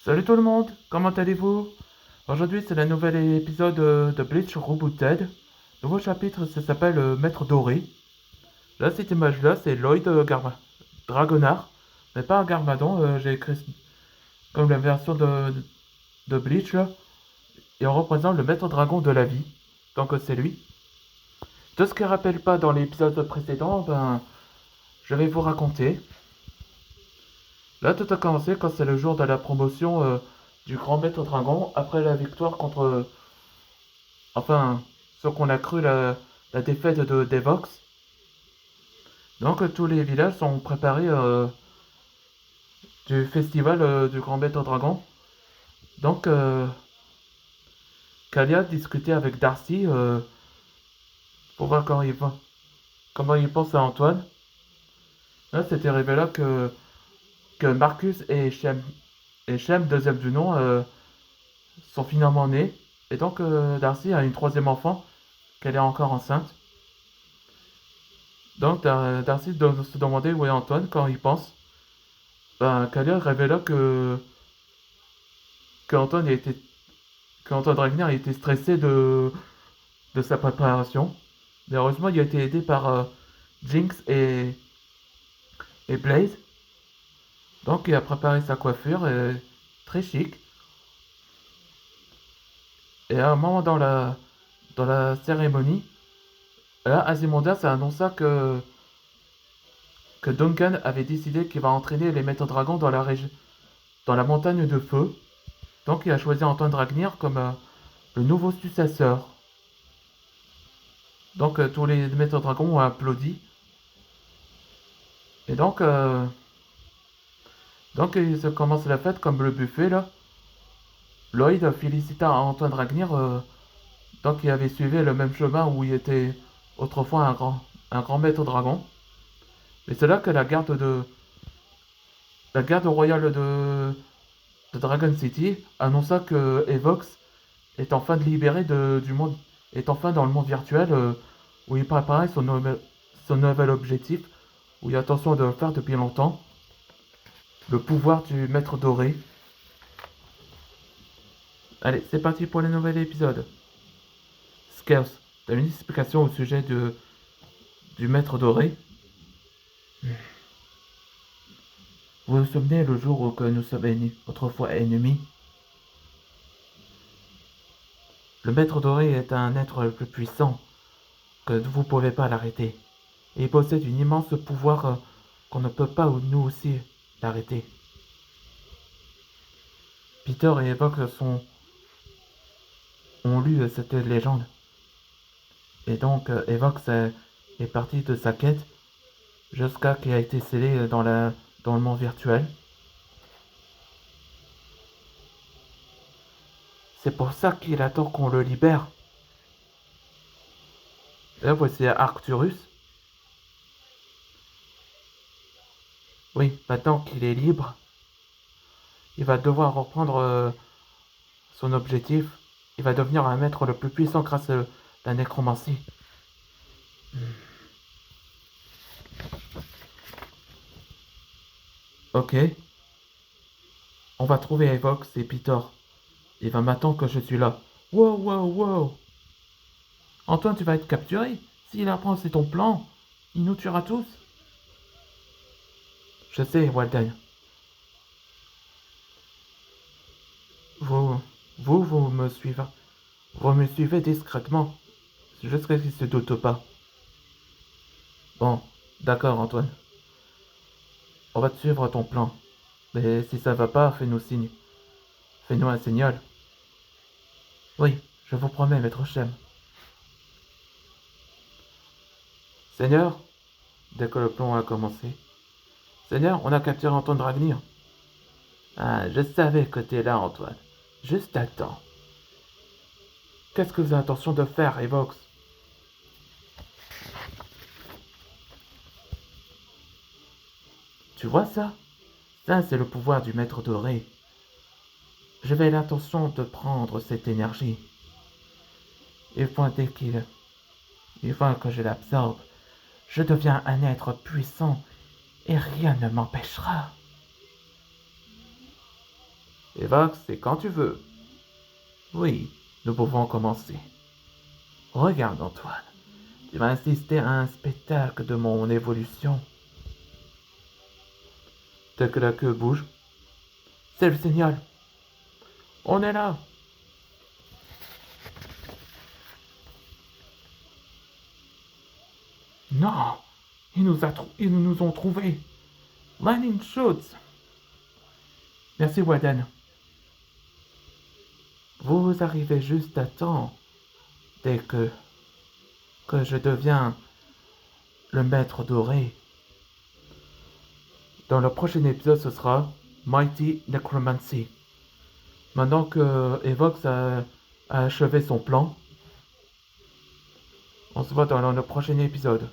Salut tout le monde, comment allez-vous? Aujourd'hui c'est le nouvel épisode de Bleach Rebooted. Nouveau chapitre, ça s'appelle Maître Doré. Là cette image-là c'est Lloyd Dragonard, mais pas un Garmadon, j'ai écrit comme la version de Bleach là. Et on représente le Maître Dragon de la vie, donc c'est lui. Tout ce qu'il ne rappelle pas dans l'épisode précédent, ben je vais vous raconter. Là tout a commencé quand c'est le jour de la promotion du Grand Maître Dragon, après la victoire contre enfin, ce qu'on a cru la défaite de Devox. Donc tous les villages sont préparés du festival du Grand Maître Dragon. Donc Kalia discutait avec Darcy pour voir comment il pense à Antoine. Là, c'était révélé que Marcus et Shem, deuxième du nom, sont finalement nés. Et donc Darcy a une troisième enfant, qu'elle est encore enceinte. Donc Darcy se demandait où est Antoine quand il pense. Ben, Kalia révéla qu'Antoine était, qu'Antoine Ragnar a été stressé de sa préparation. Mais heureusement, il a été aidé par Jinx et Blaze. Donc, il a préparé sa coiffure, très chic. Et à un moment dans la cérémonie, là, Azimondas a annoncé que Duncan avait décidé qu'il va entraîner les maîtres dragons dans la montagne de feu. Donc, il a choisi Antoine Ragnar comme le nouveau successeur. Donc tous les maîtres dragons ont applaudi. Et donc il se commence la fête comme le buffet là. Lloyd félicita Antoine Ragnar, donc il avait suivi le même chemin où il était autrefois un grand maître dragon. Et c'est là que la garde royale de Dragon City annonça que Evox est enfin libéré du monde, est enfin dans le monde virtuel où il préparait son nouvel objectif, où il a intention de le faire depuis longtemps. Le pouvoir du maître doré. Allez, c'est parti pour le nouvel épisode. Scales, t'as une explication au sujet du maître doré? Vous vous souvenez le jour où que nous sommes autrefois ennemis? Le maître doré est un être le plus puissant, que vous ne pouvez pas l'arrêter. Et il possède une immense pouvoir qu'on ne peut pas, nous aussi, l'arrêter. Peter et Evoque ont lu cette légende. Et donc, Evox est parti de sa quête jusqu'à qu'il a été scellé dans le monde virtuel. C'est pour ça qu'il attend qu'on le libère. Et là, voici Arcturus. Oui, maintenant qu'il est libre, il va devoir reprendre son objectif. Il va devenir un maître le plus puissant grâce à la nécromancie. Ok. On va trouver Evox et Peter. Il va m'attendre que je suis là. Wow, wow, wow. Antoine, tu vas être capturé. S'il apprend c'est ton plan, il nous tuera tous. Je sais, Walden. Vous, vous me suivez. Vous me suivez discrètement. Jusqu'à ce qu'il se doute pas. Bon, d'accord, Antoine. On va te suivre ton plan. Mais si ça va pas, fais-nous signe. Fais-nous un signal. Oui, je vous promets, maître Shem. Seigneur, dès que le plan a commencé. Seigneur, on a capturé Antoine Dragnir. Ah, je savais que t'es là, Antoine. Juste à temps. Qu'est-ce que vous avez l'intention de faire, Evox? Tu vois ça? Ça, c'est le pouvoir du maître doré. J'avais l'intention de prendre cette énergie. Une fois une fois que je l'absorbe, je deviens un être puissant et rien ne m'empêchera. Evox, c'est quand tu veux. Oui, nous pouvons commencer. Regarde, Antoine. Tu vas assister à un spectacle de mon évolution. Dès que la queue bouge, c'est le signal. On est là. Non, ils nous ont trouvés. Lightning Schutz. Merci, Walden. Vous arrivez juste à temps. Dès que je deviens le maître doré. Dans le prochain épisode, ce sera Mighty Necromancy. Maintenant que Evox a achevé son plan, on se voit dans le prochain épisode.